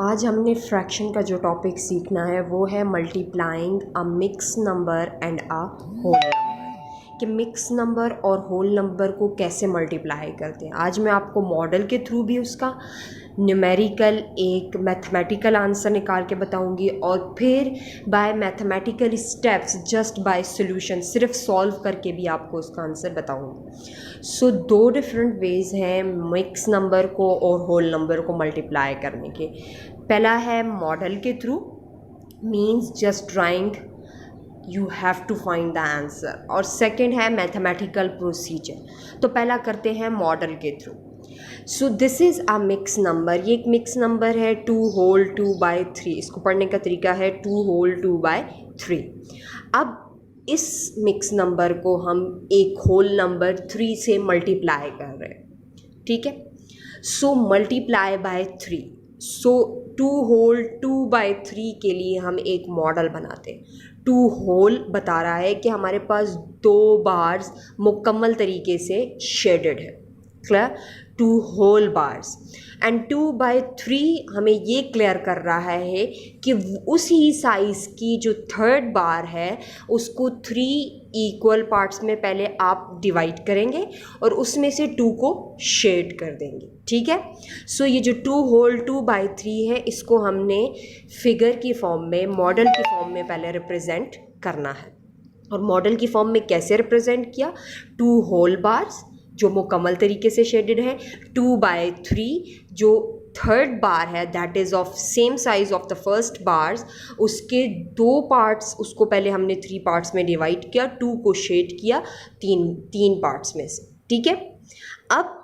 आज हमने फ्रैक्शन का जो टॉपिक सीखना है वो है multiplying a mix number and a whole number, कि मिक्स नंबर और होल नंबर को कैसे मल्टीप्लाई करते हैं। आज मैं आपको मॉडल के थ्रू भी उसका न्यूमेरिकल एक मैथमेटिकल आंसर निकाल के बताऊंगी और फिर bye mathematical steps just by solution सिर्फ सॉल्व करके भी आपको उसका आंसर बताऊंगी। सो दो डिफरेंट वेज हैं मिक्स नंबर को और होल नंबर को मल्टीप्लाई करने के। पहला है मॉडल के through, means just drawing you have to find the answer, और सेकेंड है मैथमेटिकल प्रोसीजर। तो पहला करते हैं मॉडल के through. So this is a mix number, ये एक मिक्स नंबर है 2 होल 2/3। इसको पढ़ने का तरीका है 2 होल 2/3। अब इस मिक्स नंबर को हम एक होल नंबर 3 से मल्टीप्लाई कर रहे हैं, ठीक है। So multiply by 3, so 2 whole 2/3 के लिए हम एक मॉडल बनाते हैं। 2 होल बता रहा है कि हमारे पास 2 बार्स मुकम्मल तरीके से शेडेड है, क्लियर, 2 होल बार्स। एंड 2/3 हमें ये क्लियर कर रहा है कि उसी साइज़ की जो थर्ड बार है उसको 3 इक्वल पार्ट्स में पहले आप डिवाइड करेंगे और उसमें से 2 को शेड कर देंगे, ठीक है। सो ये जो 2 होल 2/3 है इसको हमने फिगर की फॉर्म में, मॉडल की फॉर्म में पहले रिप्रेजेंट करना है। और मॉडल की फॉर्म में कैसे रिप्रेजेंट किया? 2 होल बार्स जो मुकम्मल तरीके से शेडेड है, 2/3 जो थर्ड बार है that is of same size of the first bars, उसके 2 पार्ट्स, उसको पहले हमने 3 पार्ट्स में डिवाइड किया, 2 को शेड किया 3 पार्ट्स में से, ठीक है। अब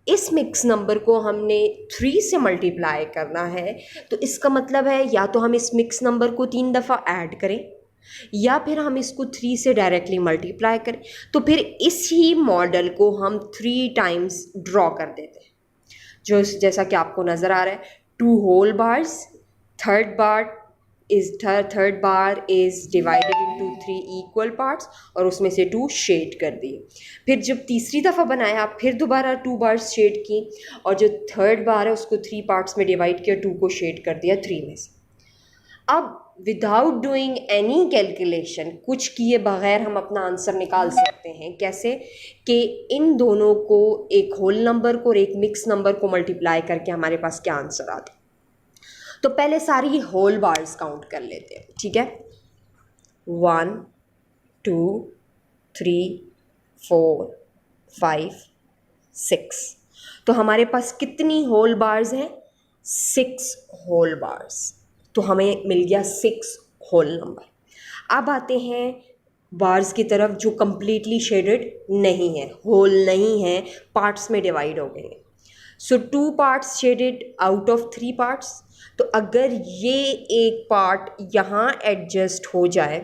इस मिक्स नंबर को हमने 3 से मल्टीप्लाई करना है, तो इसका मतलब है या तो हम इस मिक्स नंबर को 3 दफ़ा ऐड करें या फिर हम इसको 3 से डायरेक्टली मल्टीप्लाई करें। तो फिर इसी मॉडल को हम 3 टाइम्स ड्रॉ कर देते हैं, जो जैसा कि आपको नज़र आ रहा है। 2 whole bars, third bar is divided into 3 equal parts और उसमें से 2 शेड कर दिए। फिर जब तीसरी दफ़ा बनाया फिर दोबारा 2 बार्स शेड की और जो थर्ड बार है उसको 3 पार्ट्स में डिवाइड किया, 2 को शेड कर दिया 3 में से। अब विदाउट डूइंग एनी कैलकुलेशन, कुछ किए बगैर हम अपना आंसर निकाल सकते हैं। कैसे? कि इन दोनों को, एक होल नंबर को और एक मिक्स नंबर को मल्टीप्लाई करके हमारे पास क्या आंसर आता है। तो पहले सारी होल बार्स काउंट कर लेते हैं, ठीक है। 1 2 3 4 5 6। तो हमारे पास कितनी होल बार्स हैं? 6 होल बार्स। तो हमें मिल गया 6 होल नंबर। अब आते हैं बार्स की तरफ जो कंप्लीटली शेडेड नहीं है, होल नहीं है, पार्ट्स में डिवाइड हो गए हैं। सो 2 parts shaded out of 3 parts. तो अगर ये एक पार्ट यहाँ एडजस्ट हो जाए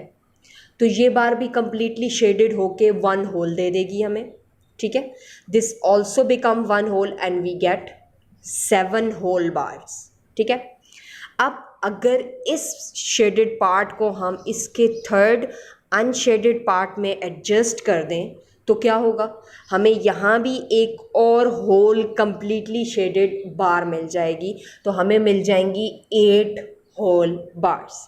तो ये बार भी कंप्लीटली शेडेड होके 1 होल दे देगी हमें, ठीक है। This also become 1 whole and we get 7 whole bars, ठीक है। अब अगर इस शेडेड पार्ट को हम इसके थर्ड अनशेडेड पार्ट में एडजस्ट कर दें तो क्या होगा? हमें यहाँ भी एक और होल कंप्लीटली शेडेड बार मिल जाएगी, तो हमें मिल जाएंगी 8 होल बार्स।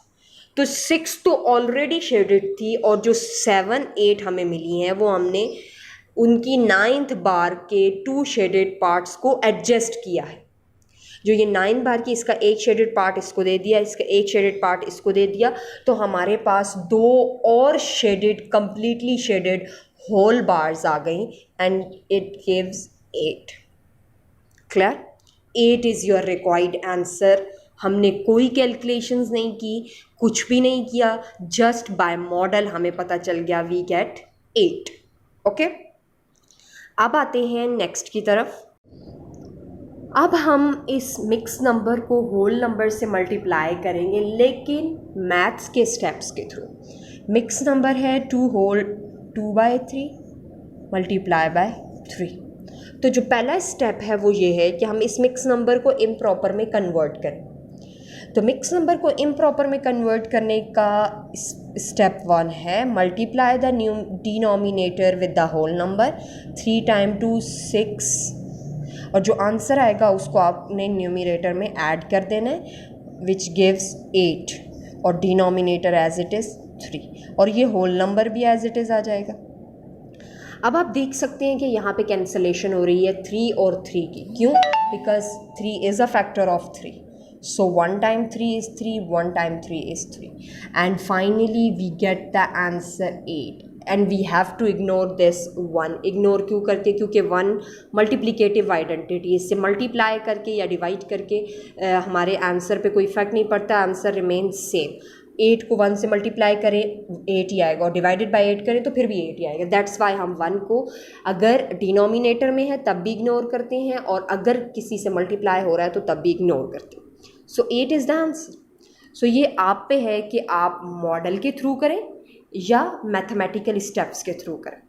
तो 6 तो ऑलरेडी शेडेड थी और जो 7 8 हमें मिली हैं वो हमने उनकी 9th बार के 2 शेडेड पार्ट्स को एडजस्ट किया है। जो ये 9 बार की, इसका एक शेडेड पार्ट इसको दे दिया, इसका एक शेडेड पार्ट इसको दे दिया, तो हमारे पास 2 और shaded, completely shaded whole bars आ गई and it gives 8। Clear? 8 is your required answer. हमने कोई कैलकुलेशंस नहीं की, कुछ भी नहीं किया, जस्ट बाय मॉडल हमें पता चल गया वी गेट 8। ओके, अब आते हैं नेक्स्ट की तरफ। अब हम इस मिक्स नंबर को होल नंबर से मल्टीप्लाई करेंगे, लेकिन मैथ्स के स्टेप्स के थ्रू। मिक्स नंबर है 2 होल 2/3 मल्टीप्लाई बाय 3। तो जो पहला स्टेप है वो ये है कि हम इस मिक्स नंबर को इम्प्रॉपर में कन्वर्ट करें। तो मिक्स नंबर को इम्प्रॉपर में कन्वर्ट करने का स्टेप 1 है multiply the denominator with the whole number. 3 × 2 6, और जो आंसर आएगा उसको आपने न्यूमरेटर में ऐड कर देना है। विच गिव्स 8 और डिनोमिनेटर एज इट इज़ 3 और ये होल नंबर भी एज इट इज़ आ जाएगा। अब आप देख सकते हैं कि यहाँ पे कैंसलेशन हो रही है 3 और 3 की, क्यों? Because 3 is a factor of 3, so 1 time 3 is 3, 1 time 3 is 3, and finally we get the answer 8 and we have to ignore this 1। Ignore क्यों करके? क्योंकि 1 मल्टीप्लिकेटिव आइडेंटिटी, इससे मल्टीप्लाई करके या डिवाइड करके हमारे आंसर पे कोई इफेक्ट नहीं पड़ता, आंसर रिमेन सेम। 8 को 1 से मल्टीप्लाई करें 8 ही आएगा और डिवाइडेड बाय 8 करें तो फिर भी 8 ही आएगा। दैट्स वाई हम 1 को अगर डिनोमिनेटर में है तब भी इग्नोर करते हैं और अगर किसी से मल्टीप्लाई हो रहा है तो तब भी इग्नोर करते हैं। सो 8 इज़ द आंसर। सो ये आप पे है कि आप मॉडल के थ्रू करें या मैथमेटिकल स्टेप्स के थ्रू करें।